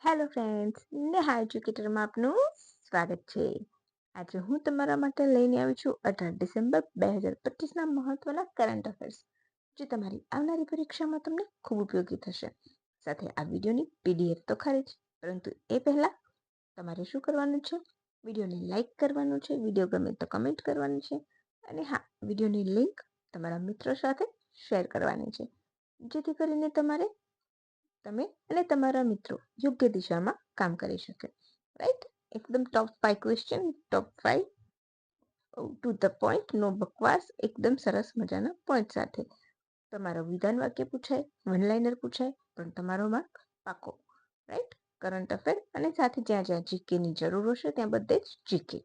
Hello friends, Neha એજ્યુકેટરમાં આપનું સ્વાગત છે. આજે હું તમારા માટે લઈને આવી છું 18 ડિસેમ્બર 2025ના મહત્વના કરંટ અફેર્સ, જે તમારી આવનારી પરીક્ષામાં તમને ખૂબ ઉપયોગી થશે. સાથે આ વિડીયોની પીડીએફ તો ખરી જ, પરંતુ એ પહેલાં તમારે શું કરવાનું છે? વિડીયોને લાઈક કરવાનું છે, વિડીયો ગમે તો કમેન્ટ કરવાનું છે, અને હા, વિડીયોની લિંક તમારા મિત્રો સાથે શેર કરવાની છે, જેથી કરીને તમે અને તમારા મિત્રો યોગ્ય દિશામાં કામ કરી શકે. રાઈટ? એકદમ top 5 question, top 5 to the point, no બકવાસ, એકદમ સરસ મજાના પોઈન્ટ સાથે. તમારો વિધાન વાક્ય પૂછાય, વન લાઇનર પૂછાય, પણ તમારો માર્ક પાકો. રાઈટ? કરંટ અફેર અને સાથે જ્યાં જ્યાં જીકેની જરૂર હશે ત્યાં બધે જ જીકે.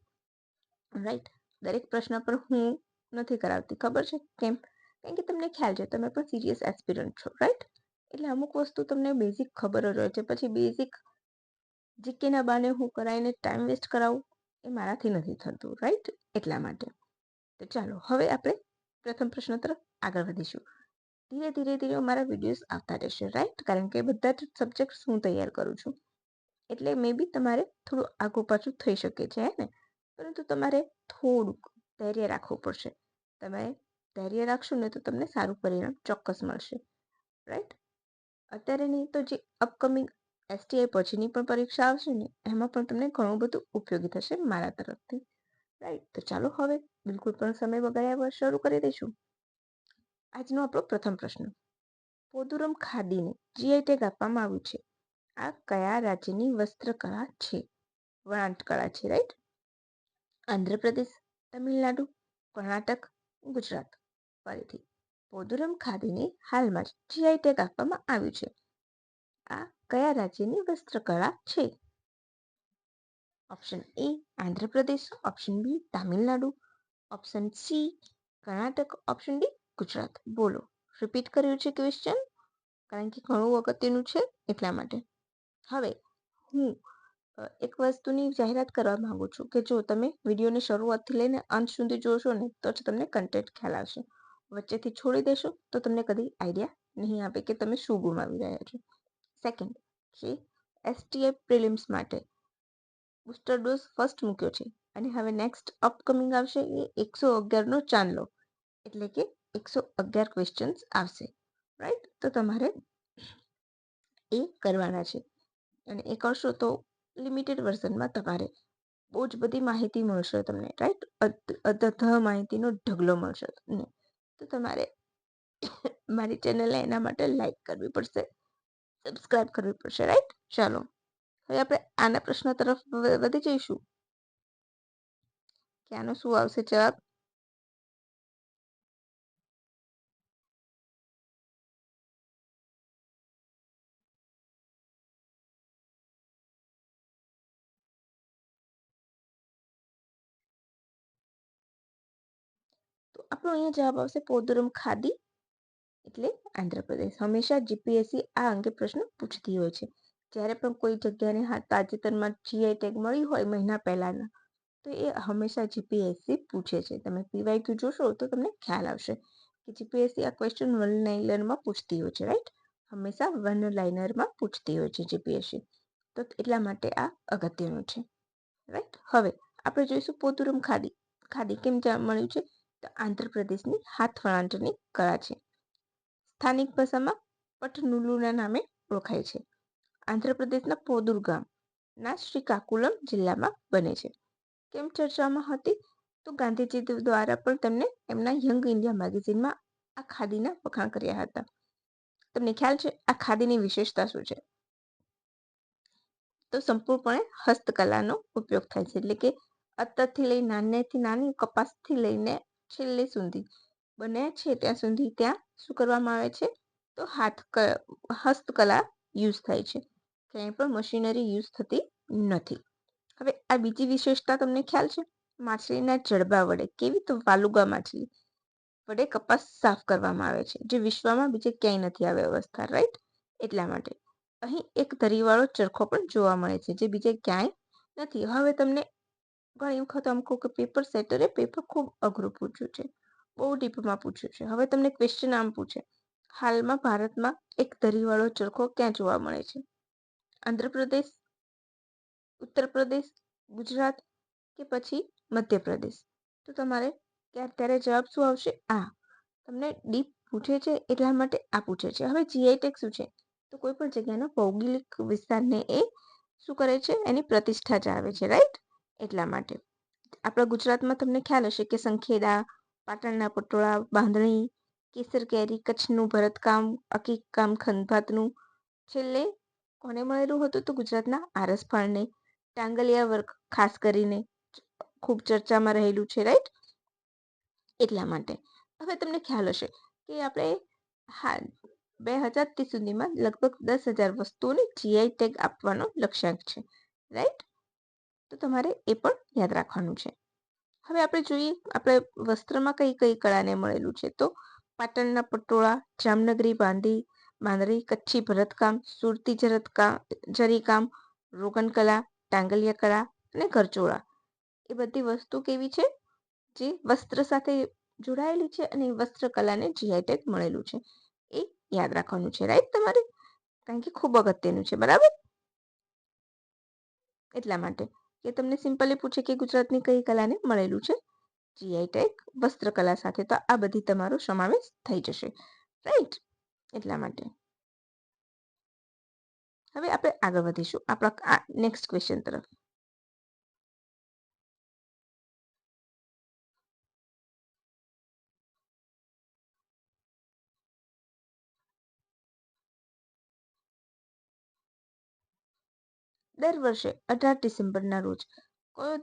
રાઈટ? દરેક પ્રશ્ન પર હું નથી કરાવતી, ખબર છે કેમ? કારણ કે તમને ખ્યાલ છે તમે પણ સિરિયસ એસ્પિરન્ટ છો. રાઈટ? એટલે અમુક વસ્તુ તમને બેઝિક ખબર જ હોય છે, પછી બેઝિક જીકેના બાને હું કરાવીને ટાઈમ વેસ્ટ કરાવું એ મારાથી નથી થતું. રાઈટ? એટલા માટે. તો ચાલો હવે આપણે પ્રથમ પ્રશ્ન તરફ આગળ વધીશું. ધીરે ધીરે ધીરે મારા વિડીયોઝ આવતા રહેશે. રાઈટ? કારણ કે બધા જ સબ્જેક્ટ્સ હું તૈયાર કરું છું, એટલે મે બી તમારે થોડું આગું પાછું થઈ શકે છે, હે ને? પરંતુ તમારે થોડુંક ધૈર્ય રાખવું પડશે. તમે ધૈર્ય રાખશો ને તો તમને સારું પરિણામ ચોક્કસ મળશે. રાઈટ? અત્યારે નહીં તો જે અપકમિંગ એસટીઆઈ પછીની પણ પરીક્ષા આવશે ને, એમાં પણ તમને ઘણું બધું ઉપયોગી થશે મારા તરફથી. રાઈટ? તો ચાલો હવે બિલકુલ પણ સમય બગાડ્યા વગર શરૂ કરી દઈશું. આજનો આપણો પ્રથમ પ્રશ્ન. પોદુરમ ખાદીને જીઆઈ ટેગ આપવામાં આવ્યું છે. આ કયા રાજ્યની વસ્ત્રકળા છે? વણાટકળા છે. રાઈટ? આંધ્રપ્રદેશ, તમિલનાડુ, કર્ણાટક, ગુજરાત. ફરીથી, પોદુરમ ખાદીને હાલમાં જ જીઆઈ ટેગ આપવામાં આવ્યું છે. આ કયા રાજ્યની વસ્ત્રકળા છે? Option A Andhra Pradesh, option B Tamil Nadu, option C Karnataka, option D Gujarat. બોલો. રિપીટ કર્યું છે ક્વેશ્ચન, કારણ કે ઘણું અગત્યનું છે એટલા માટે. હવે હું એક વસ્તુની જાહેરાત કરવા માંગુ છું કે જો તમે વિડીયોની શરૂઆતથી લઈને અંત સુધી જોશો ને તો જ તમને કન્ટેન્ટ ખ્યાલ આવશે. વચ્ચેથી છોડી દેશો તો તમને કદી આઈડિયા નહીં આવે કે તમે શું ગુમાવી રહ્યા છો. સેકન્ડ, જે એસટીઆઈ પ્રિલિમ્સ માટે બુસ્ટર ડોઝ ફર્સ્ટ મૂક્યો છે અને હવે નેક્સ્ટ અપકમિંગ આવશે એ 111નો ચાંદલો, એટલે કે 111 ક્વેશ્ચન્સ આવશે. રાઈટ? તો તમારે એ કરવાના છે, અને એ કરશો તો લિમિટેડ વર્ઝનમાં તમારે બહુ જ બધી માહિતી મળશે તમને. રાઈટ? અધધ માહિતીનો ઢગલો મળશે તમને. તો તમારે મારી ચેનલને એના માટે લાઈક કરવી પડશે, સબસ્ક્રાઇબ કરવી પડશે. રાઈટ? ચાલો હવે આપણે આના પ્રશ્ન તરફ વધી જઈશું કે આનો શું આવશે જવાબ. તો આપણો અહીંયા જવાબ આવશે પોદુરમ ખાદી, એટલે આંધ્રપ્રદેશ. હંમેશા જીપીએસસી આ અંગે પ્રશ્ન પૂછતી હોય છે. જ્યારે પણ કોઈ જગ્યાને તાજેતરમાં જીઆઈ ટેગ મળી હોય મહિના પહેલાના, તો એ હંમેશા જીપીએસસી પૂછે છે. તમે પીવાયક્યુ જોશો તો તમને ખ્યાલ આવશે કે જીપીએસસી આ ક્વેશ્ચન વન લાઇનરમાં પૂછતી હોય છે. રાઈટ? હંમેશા વન લાઇનરમાં પૂછતી હોય છે જીપીએસસી. તો એટલા માટે આ અગત્યનું છે. રાઈટ? હવે આપણે જોઈશું પોતુરમ ખાદી. ખાદી કેમ મળ્યું છે? તો આંધ્રપ્રદેશની હાથવણાટની કળા છે. સ્થાનિક ભાષામાં પટનુલુના નામે ઓળખાય છે. આંધ્રપ્રદેશના પોદુર ગામના શ્રીકાકુલમ જિલ્લામાં બને છે. કેમ ચર્ચામાં હતી? તો ગાંધીજી દ્વારા પણ તેમને એમના યંગ ઇન્ડિયા મેગેઝિનમાં આ ખાદીના વખાણ કર્યા હતા. તમને ખ્યાલ છે આ ખાદીની વિશેષતા શું છે? તો સંપૂર્ણપણે હસ્તકલાનો ઉપયોગ થાય છે, એટલે કે અત્તરથી લઈ નાનેથી નાની કપાસથી લઈને છેલ્લે સુધી બને છે ત્યાં સુધી ત્યાં શું કરવામાં આવે છે? તો હસ્તકલા યુઝ થાય છે. ક્યાંય પણ મશીનરી યુઝ થતી નથી. હવે આ બીજી વિશેષતા તમને ખ્યાલ છે? માછલીના જડબા વડે, કેવી? તો વાલુગા માછલી વડે કપાસ સાફ કરવામાં આવે છે, જે વિશ્વમાં બીજે ક્યાંય નથી આ વ્યવસ્થા. રાઈટ? એટલા માટે અહીં એક ધરીવાળો ચરખો પણ જોવા મળે છે, જે બીજે ક્યાંય નથી. હવે તમને ઘણી વખત આમ કહું કે પેપર સેટરે પેપર ખૂબ અઘરું પૂછ્યું છે, બહુ ડીપમાં પૂછ્યું છે. હવે તમને ક્વેશ્ચન આમ પૂછે, હાલમાં ભારતમાં એક ધરીવાળો ચરખો ક્યાં જોવા મળે છે? આંધ્રપ્રદેશ, ઉત્તર પ્રદેશ, ગુજરાત કે પછી મધ્યપ્રદેશ? તો તમારે ત્યારે જવાબ શું આવશે? આ. તમને ડીપ પૂછે છે એટલા માટે આ પૂછે છે. હવે જીઆઈ ટેગ શું છે? તો કોઈ પણ જગ્યાનો ભૌગોલિક વિસ્તારને એ શું કરે છે? એની પ્રતિષ્ઠા જાળવે છે, રાઈટ? એટલા માટે આપણા ગુજરાતમાં તમને ખ્યાલ હશે કે સંખેડા, પાટણના પટોળા, બાંધણી, કેસર કેરી, કચ્છનું ભરતકામ, અકીકામ, ખંભાતનું. છેલ્લે કોને મળેલું હતું? તો ગુજરાતના આરસપહાણને. ટાંગલિયા વર્ક ખાસ કરીને ખૂબ ચર્ચામાં રહેલું છે, રાઈટ? એટલા માટે હવે તમને ખ્યાલ હશે કે આપણે 2030 સુધીમાં લગભગ 10,000 વસ્તુઓને જીઆઈ ટેગ આપવાનો લક્ષ્યાંક છે, રાઈટ? તો તમારે એ પણ યાદ રાખવાનું છે. હવે આપણે જોઈએ આપણે વસ્ત્રમાં કઈ કઈ કળાને મળેલું છે. તો પાટણના પટોળા, જામનગરી બાંધણી, કચ્છી ભરતકામ, સુરતી જરીકામ, રોગન કલા, ટાંગલિયા કળા અને ગરચોળા. એ બધી વસ્તુ કેવી છે? જે વસ્ત્ર સાથે જોડાયેલી છે અને વસ્ત્ર કલાને જીઆઈ ટેગ મળેલું છે. એ યાદ રાખવાનું છે, રાઈટ? તમારે કારણ કે ખૂબ અગત્યનું છે, બરાબર? એટલા માટે કે તમને સિમ્પલી પૂછે કે ગુજરાતની કઈ કલાને મળેલું છે જીઆઈ ટેગ વસ્ત્રકલા સાથે, તો આ બધી તમારો સમાવેશ થઈ જશે, રાઈટ? એટલા માટે હવે આપણે આગળ વધીશું આપણા નેક્સ્ટ ક્વેશ્ચન તરફ. દર વર્ષે 18 ડિસેમ્બરના રોજ કયો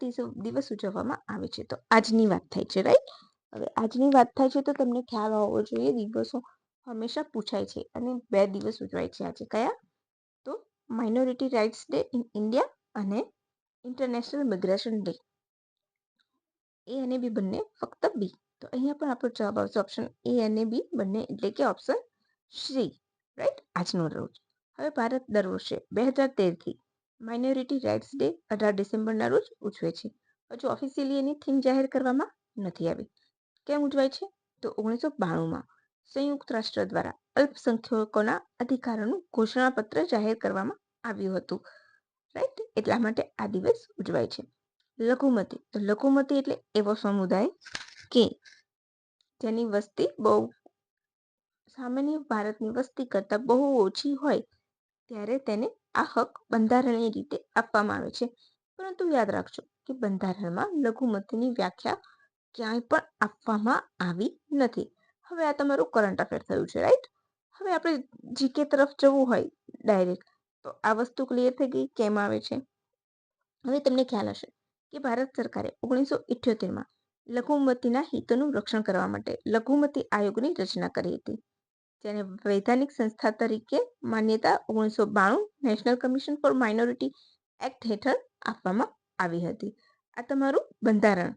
દિવસ ઉજવવામાં આવે છે? તો આજની વાત થાય છે, રાઈટ? હવે આજની વાત થાય છે તો તમને ખ્યાલ હોવો જોઈએ. દિવસો હંમેશા પૂછાય છે અને 2 દિવસ ઉજવાય છે આજે. કયા? તો minority rights day in India અને ઇન્ટરનેશનલ મિગ્રેશન ડે. એ અને બી બંને ફક્ત બી. તો અહીંયા પણ આપણો જવાબ આવશે ઓપ્શન એ અને બી બંને, એટલે કે ઓપ્શન સી, રાઈટ? આજનો રોજ. હવે ભારત દર વર્ષે 2013થી માઇનોરિટી રાઇટ્સ ડે 18 ડિસેમ્બરના રોજ ઉજવે છે. હજુ ઓફિશિયલી એની થીમ જાહેર કરવામાં નથી આવી. કેમ ઉજવાય છે? તો 1992માં સંયુક્ત રાષ્ટ્ર દ્વારા અલ્પસંખ્યકોના અધિકારોનું ઘોષણાપત્ર જાહેર કરવામાં આવ્યું હતું, રાઈટ? એટલા માટે આ દિવસ ઉજવાય છે. લઘુમતી. તો લઘુમતી એટલે એવો સમુદાય કે જેની વસ્તી બહુ સામાન્ય ભારતની વસ્તી કરતાં બહુ ઓછી હોય ત્યારે તેને આ હક બંધારણીય રીતે આપવામાં આવે છે. પરંતુ યાદ રાખજો કે બંધારણમાં લઘુમતીની વ્યાખ્યા ક્યાંય પણ આપવામાં આવી નથી. હવે આ તમારું કરંટ અફેર થયું છે, રાઈટ? હવે આપણે જીકે તરફ જવું હોય ડાયરેક્ટ તો આ વસ્તુ ક્લિયર થઈ ગઈ કેમ આવે છે. હવે તમને ખ્યાલ હશે કે ભારત સરકારે 1978માં લઘુમતીના હિતોનું રક્ષણ કરવા માટે લઘુમતી આયોગની રચના કરી હતી, જેને વૈધાનિક સંસ્થા તરીકે માન્યતા 1992 national commission four minority act હેઠળ આપવામાં આવી હતી. આ તમારું બંધારણ,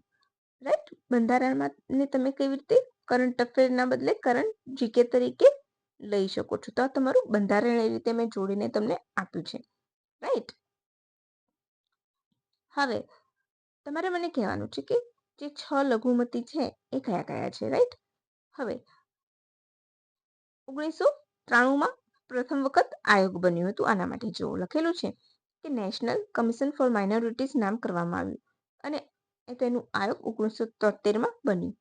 રાઈટ? બંધારણમાં તમે કેવી રીતે કરંટ અફેરના બદલે કરંટ જીકે તરીકે લઈ શકો છો. તો આ તમારું બંધારણ એ રીતે મેં જોડીને તમને આપ્યું છે, રાઈટ? હવે તમારે મને કહેવાનું છે કે જે 6 લઘુમતી છે એ કયા કયા છે, રાઈટ? હવે 1993માં પ્રથમ વખત આયોગ બન્યું હતું. આના માટે જો લખેલું છે કે નેશનલ કમિશન ફોર માઇનોરિટીઝ નામ કરવામાં આવ્યું અને તેનું આયોગ 1973માં બન્યું,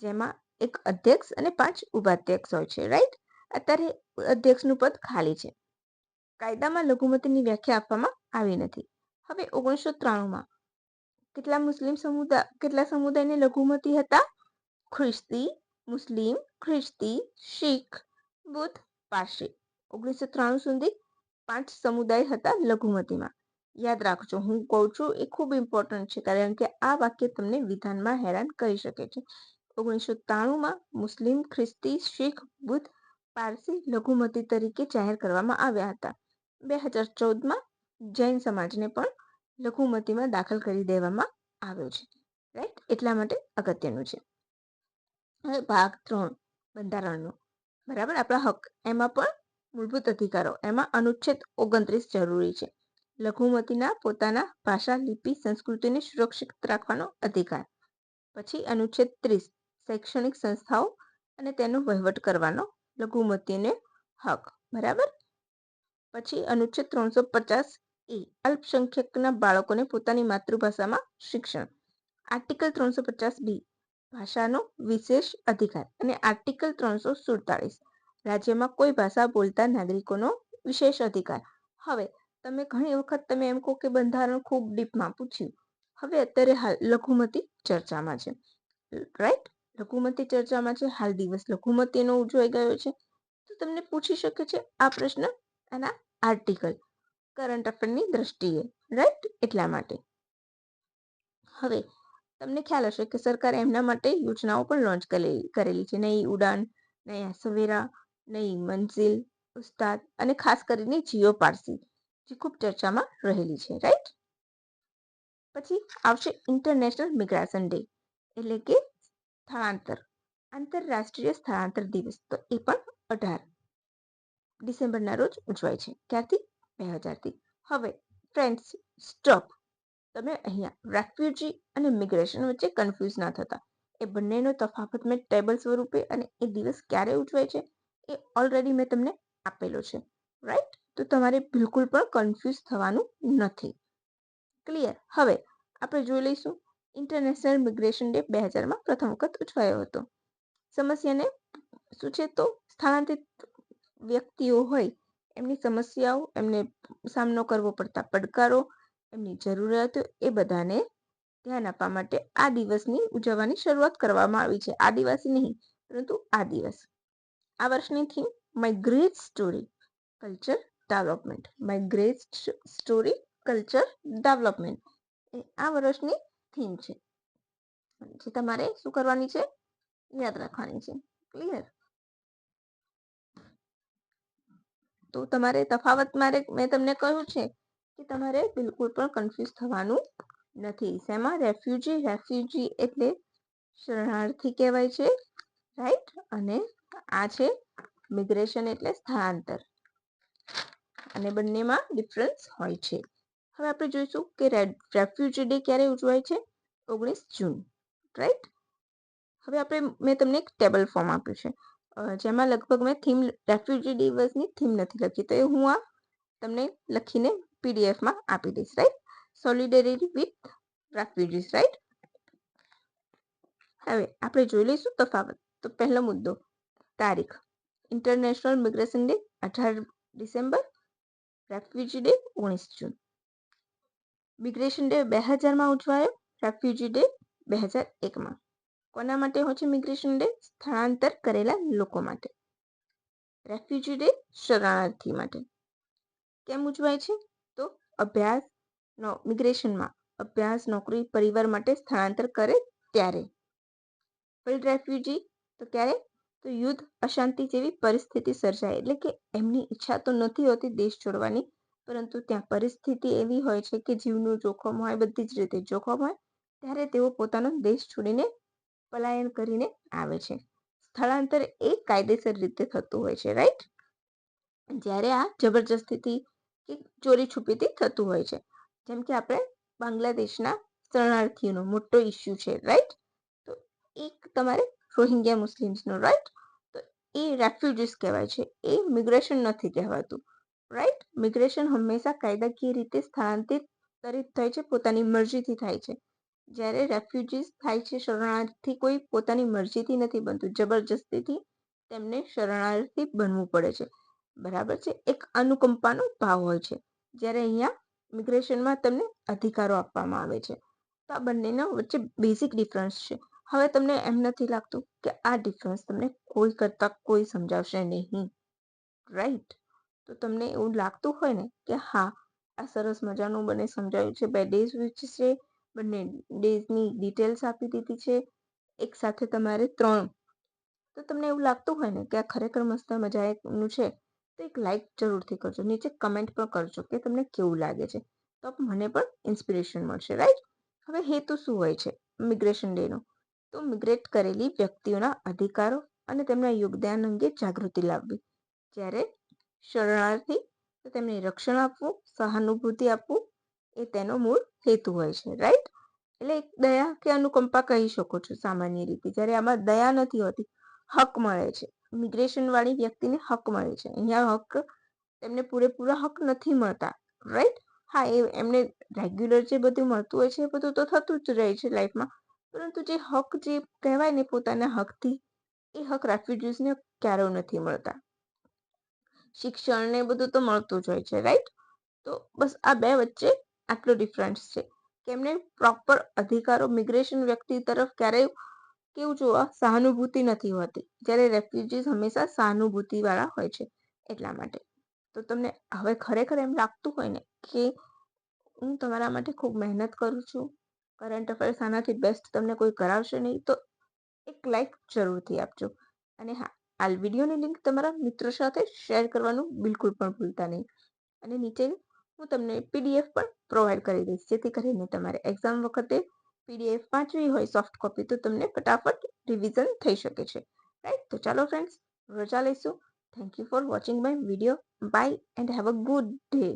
જેમાં એક અધ્યક્ષ અને 5 ઉપાધ્યક્ષ હોય છે, રાઈટ? અત્યારે અધ્યક્ષનું પદ ખાલી છે. કાયદામાં લઘુમતીની વ્યાખ્યા આપવામાં આવી નથી. હવે 1993માં કેટલા સમુદાયને લઘુમતી હતા? ખ્રિસ્તી, મુસ્લિમ, ખ્રિસ્તી, શીખ, બુદ્ધ, પારસી. 1993 સુધી 5 સમુદાય હતા લઘુમતીમાં. યાદ રાખજો, હું કહું છું એ ખૂબ ઇમ્પોર્ટન્ટ છે કારણ કે આ વાક્ય તમને વિધાનમાં હેરાન કરી શકે છે. 1993માં મુસ્લિમ, ખ્રિસ્તી, શીખ, બુદ્ધ, પારસી લઘુમતી તરીકે જાહેર કરવામાં આવ્યા હતા. 2014માં જૈન સમાજને પણ લઘુમતીમાં દાખલ કરી દેવામાં આવ્યો છે, રાઈટ? એટલા માટે અગત્યનું છે. હવે ભાગ 3 બંધારણનો, બરાબર? આપણા હક, એમાં પણ મૂળભૂત અધિકારો, એમાં અનુચ્છેદ 29 જરૂરી છે. લઘુમતીના પોતાના ભાષા, લિપિ, સંસ્કૃતિને સુરક્ષિત રાખવાનો અધિકાર. પછી અનુચ્છેદ 30 શૈક્ષણિક સંસ્થાઓ અને તેનો વહીવટ કરવાનો લઘુમતીને હક, બરાબર? પછી અનુચ્છેદ 350 અલ્પસંખ્યકના બાળકોને પોતાની માતૃભાષામાં શિક્ષણ. આર્ટિકલ 350 ભાષાનો વિશેષ અધિકાર અને આર્ટિકલ 347 રાજ્યમાં કોઈ ભાષા બોલતા નાગરિકોનો વિશેષ અધિકાર. હવે તમે ઘણી વખત તમે એમ કહો કે બંધારણ ખૂબ ડીપમાં પૂછ્યું. હવે અત્યારે હાલ લઘુમતી ચર્ચામાં છે, રાઈટ? લઘુમતી ચર્ચામાં છે, હાલ દિવસ લઘુમતીનો ઉજવાઈ ગયો છે. તો તમને પૂછી શકે છે આ પ્રશ્ન આના આર્ટિકલ કરંટ અફેરની દ્રષ્ટિએ, રાઈટ? એટલા માટે હવે તમને ખ્યાલ હશે કે સરકારે એમના માટે યોજનાઓ પણ લોન્ચ કરેલી છે. નઈ ઉડાન, નયા સવેરા, નઈ મંઝિલ, ઉસ્તાદ અને ખાસ કરીને જીઓ પારસી, જે ખૂબ ચર્ચામાં રહેલી છે, રાઈટ? પછી આવશે ઇન્ટરનેશનલ મિગ્રેશન ડે, એટલે કે સ્થળાંતર, આંતરરાષ્ટ્રીય સ્થળાંતર દિવસ. તો એ પણ 18 ડિસેમ્બરના રોજ ઉજવાય છે. ક્યારથી? 2000થી. હવે ફ્રેન્ડ્સ સ્ટોપ. તમે અહીંયા રેફ્યુજી અને મિગ્રેશન વચ્ચે કન્ફ્યુઝ ના થતા. એ બંનેનો તફાવત મેં ટેબલ સ્વરૂપે અને એ દિવસ ક્યારે ઉજવાય છે એ ઓલરેડી મેં તમને આપેલો છે, રાઈટ? તો તમારે બિલકુલ પણ કન્ફ્યુઝ થવાનું નથી. ક્લિયર? હવે આપણે જોઈ લઈશું ઇન્ટરનેશનલ મિગ્રેશન ડે 2000માં પ્રથમ વખત ઉજવાયો હતો. સમસ્યાને શું છે? તો સ્થળાંતરિત વ્યક્તિઓ હોય એમની સમસ્યાઓ, એમને સામનો કરવો પડતા પડકારો, એમની જરૂરિયાતો, એ બધાને ધ્યાન આપવા માટે આ દિવસની ઉજવવાની શરૂઆત કરવામાં આવી છે. આદિવાસી નહીં, પરંતુ આ દિવસ. આ વર્ષની theme my great story culture development. My great story culture development એ આ વર્ષની થીમ છે, જે તમારે શું કરવાની છે? યાદ રાખવાની છે. ક્લિયર? તો તમારે તફાવત મેં તમને કહ્યું છે કે તમારે બિલકુલ પણ કન્ફ્યુઝ થવાનું નથી. શેમાં? રેફ્યુજી એટલે શરણાર્થી કહેવાય છે, રાઈટ? અને આ છે મિગ્રેશન એટલે સ્થળાંતર, અને બંનેમાં ડિફરન્સ હોય છે. હવે આપણે જોઈશું કે રેફ્યુજી ડે ક્યારે ઉજવાય છે? 19 જૂન, રાઈટ? હવે મેં તમને એક ટેબલ ફોર્મ આપ્યું છે, જેમાં લગભગ મેં થીમ રેફ્યુજી દિવસની થીમ નથી લખી, તો એ હું આ તમને લખીને પીડીએફમાં આપી દઈશ, right? Solidarity with refugees, right? હવે આપણે જોઈ લઈશું તફાવત. તો પહેલો મુદ્દો, તારીખ. International migration day 18 December, refugee day 19 June. Migration day 2000માં ઉજવાયો, રેફ્યુજી ડે 2001માં. કોના માટે હોય છે મિગ્રેશન ડે? સ્થળાંતર કરેલા લોકો માટે. રેફ્યુજી ડે શરણાર્થી માટે. કેમ ઉજવાય છે? તો અભ્યાસ, મિગ્રેશનમાં અભ્યાસ, નોકરી, પરિવાર માટે સ્થળાંતર કરે ત્યારે. ફિલ્ડ રેફ્યુજી તો ક્યારે? તો યુદ્ધ, અશાંતિ જેવી પરિસ્થિતિ સર્જાય, એટલે કે એમની ઈચ્છા તો નથી હોતી દેશ છોડવાની, પરંતુ ત્યાં પરિસ્થિતિ એવી હોય છે કે જીવનું જોખમ હોય, બધી જ રીતે જોખમ હોય, ત્યારે તેઓ પોતાનો દેશ છોડીને પલાયન કરીને આવે છે. સ્થળાંતર એ કાયદેસર રીતે થતું હોય છે, રાઈટ? જ્યારે આ જબરજસ્તીથી કે ચોરી છુપીથી થતું હોય છે. જેમ કે આપણે બાંગ્લાદેશના શરણાર્થીઓનો મોટો ઇસ્યુ છે, રાઈટ? તો એક તમારે રોહિંગ્યા મુસ્લિમ્સનો, રાઈટ? તો એ રેફ્યુજીસ કહેવાય છે, એ મિગ્રેશન નથી કહેવાતું, રાઈટ? મિગ્રેશન હંમેશા કાયદાકીય રીતે સ્થળાંતરિત થાય છે, પોતાની મરજીથી થાય છે. જ્યારે રેફ્યુજીસ થાય છે શરણાર્થી, કોઈ પોતાની મરજીથી નથી બનતું, જબરજસ્તીથી તેમને શરણાર્થી બનવું પડે છે, બરાબર છે? એક અનુકંપાનો ભાવ હોય છે, જ્યારે અહીંયા મિગ્રેશનમાં તમને અધિકારો આપવામાં આવે છે. તો આ બંનેના વચ્ચે બેઝિક ડિફરન્સ છે. હવે તમને એમ નથી લાગતું કે આ ડિફરન્સ તમને કોઈ કરતા કોઈ સમજાવશે નહીં, રાઈટ? તો તમને એવું લાગતું હોય ને કે હા, આ સરસ મજાનું મને સમજાવ્યું છે, 2 ડેઝ વિચ છે, બંને ડેઝની ડિટેલ્સ આપી દીધી છે, એક સાથે તમારે 3. તો તમને એવું લાગતું હોય ને કે આ ખરેખર મસ્ત મજાનું છે, તો એક લાઈક જરૂરથી કરજો, નીચે કમેન્ટ પણ કરજો કે તમને કેવું લાગે છે, તો મને પણ ઇન્સ્પિરેશન મળશે, રાઈટ? હવે હેતુ શું હોય છે મિગ્રેશન ડેનો? તો મિગ્રેટ કરેલી વ્યક્તિઓના અધિકારો અને તેમના યોગદાન અંગે જાગૃતિ લાવવી. જ્યારે શરણાર્થી તો તેમને રક્ષણ આપવું, સહાનુભૂતિ આપવું, એ તેનો મૂળ હેતુ હોય છે, રાઈટ? એટલે એક દયા કે અનુકંપા કહી શકો છો સામાન્ય રીતે. જ્યારે આમાં દયા નથી હોતી, હક મળે છે. મિગ્રેશન વાળી વ્યક્તિને હક મળે છે. અહીંયા હક તેમને પૂરેપૂરા હક નથી મળતા, રાઈટ? હા, એમને રેગ્યુલર જે બધું મળતું હોય છે એ બધું તો થતું જ રહે છે લાઈફમાં, પરંતુ જે હક જે કહેવાય ને પોતાના હકથી, એ હક રેફ્યુજીસને ક્યારેય નથી મળતા. શિક્ષણ ને બધું તો મળતું જ હોય છે, રાઈટ? તો બસ આ બે વચ્ચે આટલો ડિફરન્સ છે કે એમને પ્રોપર અધિકારો મિગ્રેશન વ્યક્તિ તરફ ક્યારેય કેવું જોવા સહાનુભૂતિ નથી હોતી, જ્યારે રેફ્યુજીસ હંમેશા સહાનુભૂતિ વાળા હોય છે. એટલા માટે તો તમને હવે ખરેખર એમ લાગતું હોય ને કે હું તમારા માટે ખૂબ મહેનત કરું છું, કરંટ અફેર્સ આનાથી બેસ્ટ તમને કોઈ કરાવશે નહીં, તો એક લાઈક જરૂરથી આપજો. અને હા, આ વિડીયોની લિંક તમારા મિત્રો સાથે શેર કરવાનું બિલકુલ પણ ભૂલતા નહીં. અને નીચે હું તમને પીડીએફ પણ પ્રોવાઈડ કરી દઈશ, જેથી કરીને તમારે એક્ઝામ વખતે પીડીએફ વાંચવી હોય સોફ્ટ કોપી તો તમને ફટાફટ રિવિઝન થઈ શકે છે, રાઈટ? તો ચાલો ફ્રેન્ડ્સ, રજા લઈશું. Thank you for watching my video. Bye and have a good day.